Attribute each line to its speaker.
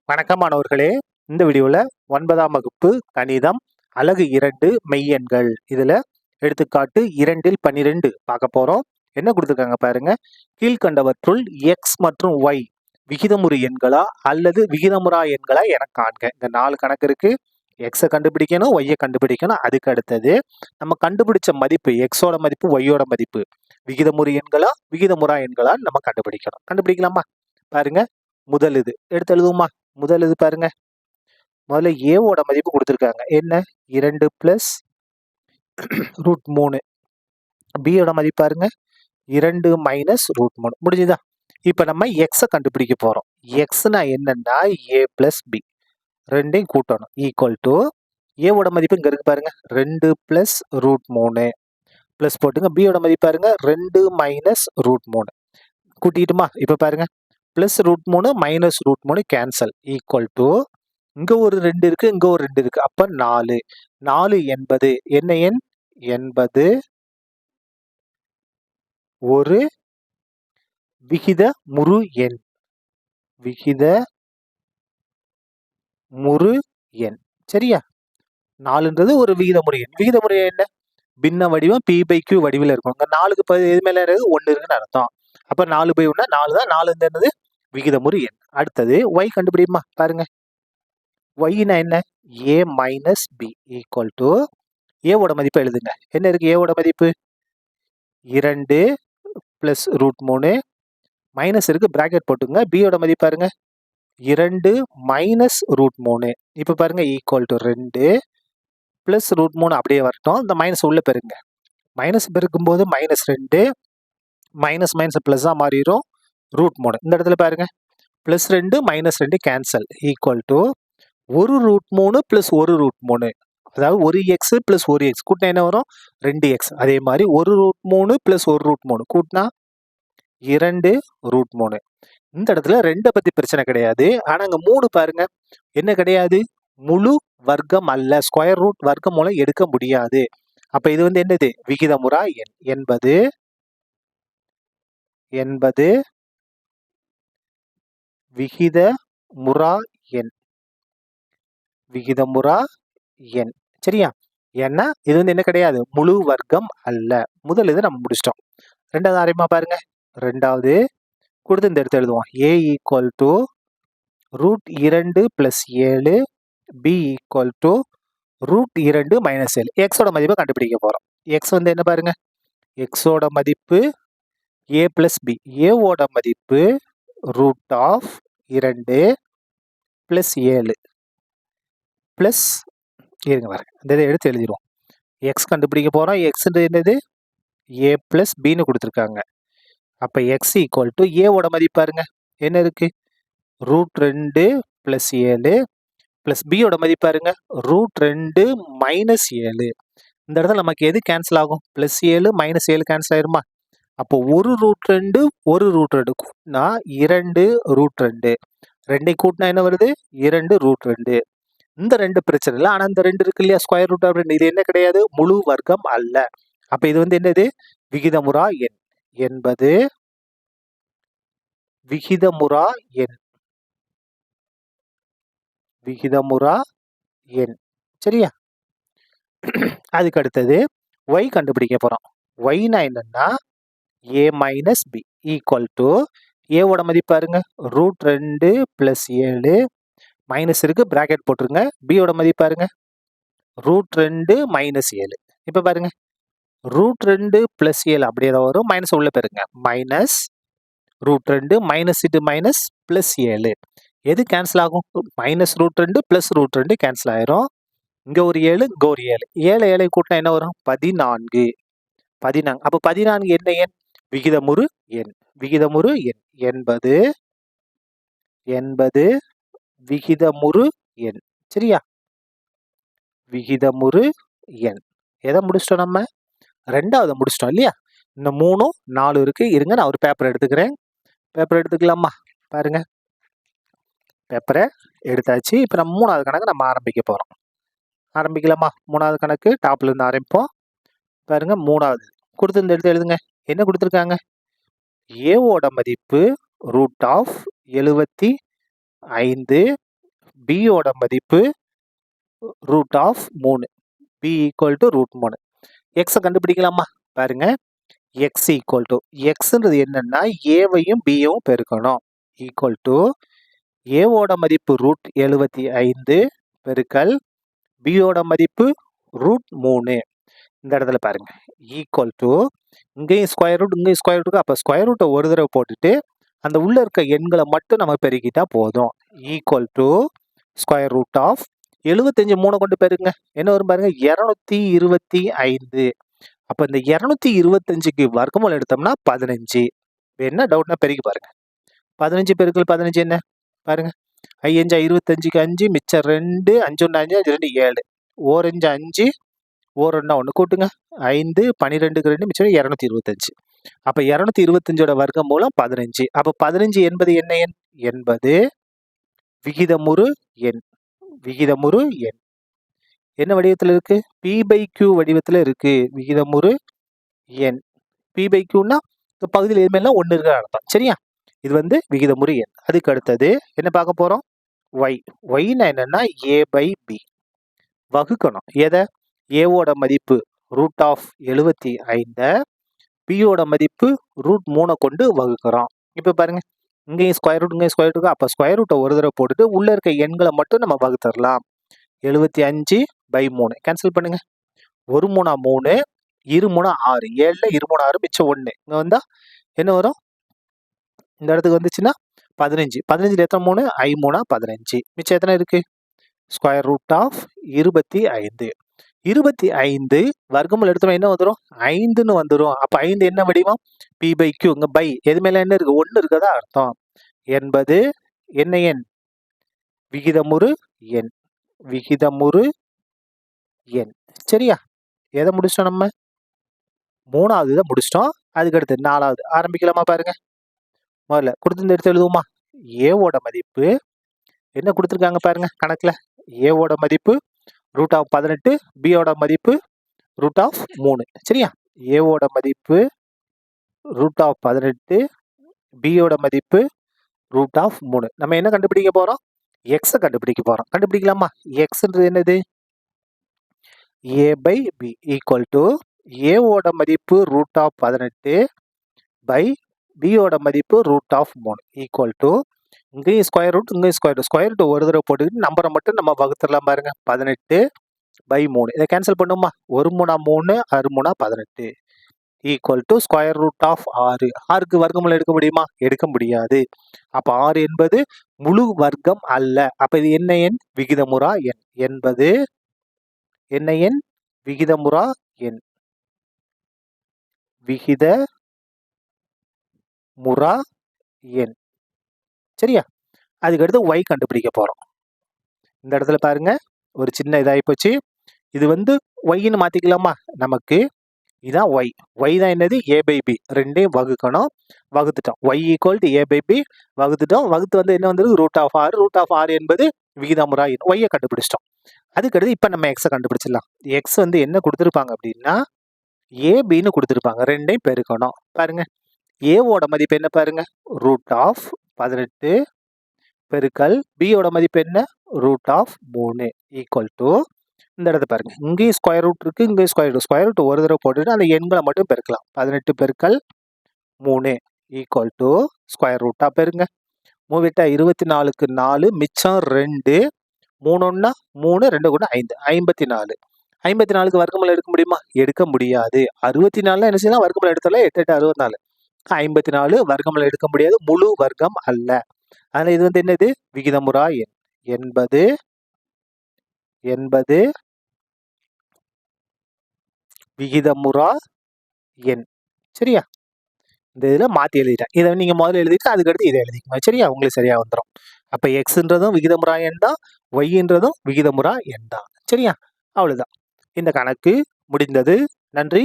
Speaker 1: வணக்கம் மாணவர்களே. இந்த வீடியோவில் 9ஆம் வகுப்பு கணிதம் அலகு 2 மெய்யெண்கள் இதில் எடுத்துக்காட்டு 2ல் 12 பார்க்க போகிறோம். என்ன கொடுத்துருக்காங்க பாருங்க. கீழ்கண்டவற்றுள் எக்ஸ் மற்றும் ஒய் விகிதமுறு எண்களா அல்லது விகிதமுறா எண்களா என காண்க. இந்த 4 கணக்கு இருக்கு. எக்ஸை கண்டுபிடிக்கணும், ஒய்யை கண்டுபிடிக்கணும். அதுக்கு அடுத்தது நம்ம கண்டுபிடிச்ச மதிப்பு எக்ஸோட மதிப்பு ஒய்யோட மதிப்பு விகிதமுறு எண்களா விகிதமுறா எண்களான்னு நம்ம கண்டுபிடிக்கணும். கண்டுபிடிக்கலாமா? பாருங்க. முதல் இது எடுத்து எழுதுவோமா? முதல் இது பாருங்க. முதல்ல ஏவோட மதிப்பு கொடுத்துருக்காங்க. என்ன? 2 + √3. பியோட மதிப்பு பாருங்க 2 - √3. முடிஞ்சுதா? இப்ப நம்ம எக்ஸை கண்டுபிடிக்க போறோம். எக்ஸ்னா என்னன்னா a + b ரெண்டையும் கூட்டணும். ஈக்குவல் டு ஏவோட மதிப்பு இங்க இருக்கு பாருங்க 2 + √3 பிளஸ் போட்டுங்க. பியோட மதிப்பு பாருங்க 2 - √3 கூட்டிட்டுமா? இப்ப பாருங்க +√3 -√3 கேன்சல் ஈக்குவல் டு இங்க ஒரு 2 இருக்கு, இங்க ஒரு 2 இருக்கு. அப்ப 4. 4 என்பது என்ன எண்? என்பது ஒரு விகிதமுறு எண். விகிதமுறு எண். சரியா? 4ன்றது ஒரு விகிதமுறு எண். விகிதமுறு எண் என்ன? பின்ன வடிவம் p/q வடிவில் இருக்கும். இங்க 4க்கு எது மேல 1 இருக்குன்னு அர்த்தம். அப்ப 4/1 4 தான். 4 என்னது? விகிதமுறு எண். அடுத்தது y கண்டுபிடிமா? பாருங்க. y-னா என்ன? a - b ஈக்குவல் டு ஏவோட மதிப்பை எழுதுங்க. என்ன இருக்கு ஏவோட மதிப்பு? 2 + √3 மைனஸ் இருக்கு, பிராக்கெட் போட்டுங்க. பியோட மதிப்பு பாருங்க 2 - √3. இப்ப பாருங்க ஈக்குவல் டு 2 + √3 அப்படியே வரட்டும். இந்த மைனஸ் உள்ள பெருங்க. மைனஸ் பெருக்கும் போது -2 மைனஸ் ப்ளஸ்ஸா மாறிடும். √3 இந்த இடத்துல பாருங்க +2 -2 கேன்சல் ஈக்குவல் டு ஒரு √3 + ஒரு √3 அதாவது ஒரு எக்ஸ் + ஒரு எக்ஸ் கூட்டினா என்ன வரும்? 2x. அதே மாதிரி ஒரு √3 + ஒரு √3 கூட்டினா 2 √3. இந்த இடத்துல 2 பத்தி பிரச்சனை கிடையாது. ஆனா அங்க 3 பாருங்க என்ன கிடையாது? முழு வர்க்கம் அல்ல. ஸ்கொயர் ரூட் வர்க்கமூலம் எடுக்க முடியாது. அப்ப இது என்னது? விகிதமுறா எண். என்பது விகிதமுறா எண். விகிதமுறா எண். சரியா? ஏன்னா இது என்ன கிடையாது? முழு வர்க்கம் அல்ல. முதல் இது நம்ம முடிச்சிட்டோம். ரெண்டாவது ஆரம்பமா பாருங்க. ரெண்டாவது கொடுத்து இந்த இடத்துல எழுதுவோம். a equal to √2 + 7 b equal to √2 - 7. எக்ஸோட மதிப்பை கண்டுபிடிக்க போறோம். எக்ஸ் என்ன பாருங்க? எக்ஸோட மதிப்பு a + b. ஏவோட மதிப்பு √2 + 7 பிளஸ் இருங்க பாருங்க. இந்த இதை எடுத்து எழுதிடுவோம். எக்ஸ் கண்டுபிடிக்க போறோம். எக்ஸ் என்னது? a + bன்னு கொடுத்துருக்காங்க. அப்ப எக்ஸ் ஈக்குவல் டு ஏவோட மதிப்பு பாருங்க என்ன இருக்கு? √2 + 7 பிளஸ் பியோட மதிப்பு பாருங்க √2 - 7. இந்த இடத்துல நமக்கு எது கேன்சல் ஆகும்? +7 -7 கேன்சல் ஆயிருமா? அப்போ ஒரு √2 ஒரு √2 கூட்டினா 2 √2 ரெண்டையும் கூட்டினா என்ன வருது? 2 √2. இந்த 2 பிரச்சனை இல்லை. ஆனா இந்த 2 இருக்கு இல்லையா? ஸ்கொயர் ரூட் அப்படின்னு இது என்ன கிடையாது? முழு வர்க்கம் அல்ல. அப்ப இது என்னது? விகிதமுறா எண். என்பது விகிதமுறா எண். விகிதமுறா எண். சரியா? அதுக்கு அடுத்தது y கண்டுபிடிக்க போறோம். y-னா என்னன்னா a - b ஈக்குவல் டு ஏவோட மதிப்பு பாருங்க √2 + 7 மைனஸ் இருக்கு, பிராக்கெட் போட்டுருங்க. பியோட மதிப்பு பாருங்க √2 - 7. இப்ப பாருங்க √2 + 7 அப்படியே தான் வரும். மைனஸ் உள்ள பெருங்க. -√2 -இது மைனஸ் +7. எது கேன்சல் ஆகும்? -√2 + √2 கேன்சல் ஆயிரும். இங்க ஒரு 7 இங்க ஒரு 7. 7 7 கூட்டினா என்ன வரும்? 14. அப்ப 14 என்ன எண்? விகிதமுறு எண். விகிதமுறு எண் என்பது விகிதமுறு எண். சரியா? விகிதமுறு எண். எதை முடிச்சிட்டோம் நம்ம? ரெண்டாவது முடிச்சிட்டோம் இல்லையா? இந்த 3 4 இருக்கு. இருங்க நான் ஒரு பேப்பர் எடுத்துக்கிறேன். பேப்பர் எடுத்துக்கலாமா? பாருங்க பேப்பரை எடுத்தாச்சு. இப்ப நம்ம 3வது கணக்கு நம்ம ஆரம்பிக்க போறோம். ஆரம்பிக்கலாமா? 3வது கணக்கு டாப்ல இருந்து ஆரம்பிப்போம். பாருங்க 3வது கொடுத்து இந்த இடத்துல எழுதுங்க. என்ன கொடுத்துருக்காங்க? ஏவோட மதிப்பு √75 பியோட மதிப்பு √3. B equal to √3. எக்ஸை கண்டுபிடிக்கலாமா? பாருங்க, எக்ஸ் ஈக்குவல் டு எக்ஸ்ன்றது என்னன்னா ஏவையும் பியவும் பெருக்கணும். ஈக்குவல் டு ஏவோட மதிப்பு √75 பெருக்கல் பியோட மதிப்பு √3. இந்த இடத்துல பாருங்க ஈக்குவல் டு இங்கேயும் ஸ்கொயர் ரூட் இங்கேயும் ஸ்கொயர் ரூட். அப்போ ஸ்கொயர் ரூட்டை ஒரு தடவை போட்டுட்டு அந்த உள்ள இருக்க எண்களை மட்டும் நம்ம பெருக்கிட்டா போதும். Equal to square root of 75 3 கொண்டு பெருங்க என்ன வரும் பாருங்க 225. அப்போ இந்த 225க்கு வர்க்கமூலம் எடுத்தோம்னா 15. என்ன டவுட்னா பெருக்கி பாருங்க. 15 பெருக்கல் 15 என்ன பாருங்க, 5 25க்கு 5 மிச்சம் 2 5 1 5 2 7 ஓர் 5 5 ஓர் 2 1 கூட்டுங்க 5 12க்கு 2 மிச்சம் 225. அப்போ 225ஓட வர்க்கமூலம் 15. அப்போ 15 என்பது என்ன எண்? என்பது விகிதமுறு எண். விகிதமுறு எண் என்ன வடிவத்தில் இருக்கு? P/Q வடிவத்தில் இருக்கு. விகிதமுறு எண் P/Qன்னா இந்த பகுதியில் எதுவுமே ஒன்று இருக்க அர்த்தம். சரியா? இது வந்து விகிதமுறு எண். அதுக்கு அடுத்தது என்ன பார்க்க போறோம்? y. yனா என்னன்னா a/b வகுக்கணும். எதை? ஏவோட மதிப்பு √75 பியோட மதிப்பு √3 கொண்டு வகுக்கிறோம். இப்போ பாருங்க இங்கேயும் ஸ்கொயர் ரூட் இங்கேயும் ஸ்கொயர் ரூட். அப்போ ஸ்கொயர் ரூட்டை ஒரு தடவை போட்டுட்டு உள்ள இருக்க எண்களை மட்டும் நம்ம வகுத்தரலாம். 75/3 கேன்சல் பண்ணுங்க. 1 3 3 2 3 6 7ல 2 3 6 மிச்சம் 1. இங்க வந்தா என்ன வரும்? இந்த இடத்துக்கு வந்துச்சுன்னா 15. 15ல எத்தனை 3? 5 3 15. மிச்சம் எத்தனை இருக்கு? Square root of 25. 25 வர்க்கமூலம் எடுத்தோம்னா என்ன வந்துடும்? 5ன்னு வந்துடும். அப்போ 5 என்ன வடிவம்? P/Q. இங்க பை எது மேல என்ன இருக்கு? 1 இருக்கதா அர்த்தம். என்பது என்ன எண்? விகிதமுறு எண். விகிதமுறு எண். சரியா? எதை முடிச்சிட்டோம் நம்ம? 3வது இதை முடிச்சிட்டோம். அதுக்கு அடுத்து 4வது ஆரம்பிக்கலாமா? பாருங்க, முதல்ல கொடுத்து எடுத்து எழுதுவோமா? ஏவோட மதிப்பு என்ன கொடுத்துருக்காங்க பாருங்க கணக்குல. ஏவோட மதிப்பு √18, பியோட மதிப்பு √3. சரியா? ஏவோட மதிப்பு √18, பியோட மதிப்பு √3. நம்ம என்ன கண்டுபிடிக்க போறோம்? எக்ஸை கண்டுபிடிக்க போறோம். கண்டுபிடிக்கலாமா? எக்ஸ்ன்றது என்னது? a/b ஈக்குவல் டு ஏவோட மதிப்பு √18 பை பியோட மதிப்பு √3 ஈக்குவல் டு இங்கேயும் ஸ்கொயர் ரூட் இங்கேயும் ஸ்கொயர் ரூட். ஸ்கொயர் ரூட் ஒரு தடவை போட்டுக்கிட்டு நம்பரை மட்டும் நம்ம வகுத்துடலாம் பாருங்க. 18/3 இதை கேன்சல் பண்ணுமா? 1 3 3 6 3 18 equal to square root of 6. 6க்கு வர்க்கமூலம் எடுக்க முடியுமா? எடுக்க முடியாது. அப்போ 6 என்பது முழு வர்க்கம் அல்ல. அப்போ இது என்ன எண்? விகிதமுறா எண். என்பது என்ன எண்? விகிதமுறா எண். விகிதமுறா எண். சரியா? அதுக்கடுத்து y கண்டுபிடிக்க போறோம். இந்த இடத்துல பாருங்க ஒரு சின்ன இதாகி போச்சு. இது வந்து yன்னு மாத்திக்கலாமா? நமக்கு இதான் y. y தான் என்னது? a/b. ரெண்டையும் வகுக்கணும். வகுத்துட்டோம். y equal to a/b வகுத்துட்டோம். வகுத்து வந்து என்ன வந்தது? √6. √6 என்பது விகிதமுறா எண். y கண்டுபிடிச்சிட்டோம். அதுக்கடுத்து இப்போ நம்ம எக்ஸை கண்டுபிடிச்சிடலாம். எக்ஸ் வந்து என்ன கொடுத்துருப்பாங்க அப்படின்னா ஏபின்னு கொடுத்துருப்பாங்க. ரெண்டையும் பெருக்கணும். பாருங்க ஏவோட மதிப்பு என்ன பாருங்க? √18 பெருக்கல் பியோட மதிப்பு என்ன? √3 ஈக்குவல் டு இந்த இடத்த பாருங்க இங்கேயும் ஸ்கொயர் ரூட் இருக்கு இங்கேயும் ஸ்கொயர் ரூட். ஸ்கொயர் ரூட் ஒரு தடவை போட்டுட்டு அந்த எண்களை மட்டும் பெருக்கலாம். 18 பெருக்கல் 3 ஈக்குவல் டு ஸ்கொயர் ரூட்டா பெருங்க. 3 8 24க்கு 4 மிச்சம் 2 3 1 3 2 கூட 5 54. 54க்கு வர்க்கமூலம் எடுக்க முடியுமா? எடுக்க முடியாது. 64 என்ன செய்யலாம்? வர்க்கமூலம் எடுத்தாலும் 8 8 64. 54 வர்க்கமூலம் எடுக்க முடியாது. முழு வர்க்கம் அல்ல. அதனால இது வந்து என்னது? விகிதமுறா எண். என்பது விகிதமுறா எண். சரியா? இந்த இதில் மாற்றி எழுதிட்டேன். இதை நீங்கள் முதல்ல எழுதிட்டு அதுக்கடுத்து இதை எழுதிக்கோங்க. சரியா? உங்களுக்கு சரியாக வந்துடும். அப்போ எக்ஸ்ன்றதும் விகிதமுறா எண் தான், ஒய்ன்றதும் விகிதமுறா எண் தான். சரியா? அவ்வளோதான். இந்த கணக்கு முடிந்தது. நன்றி.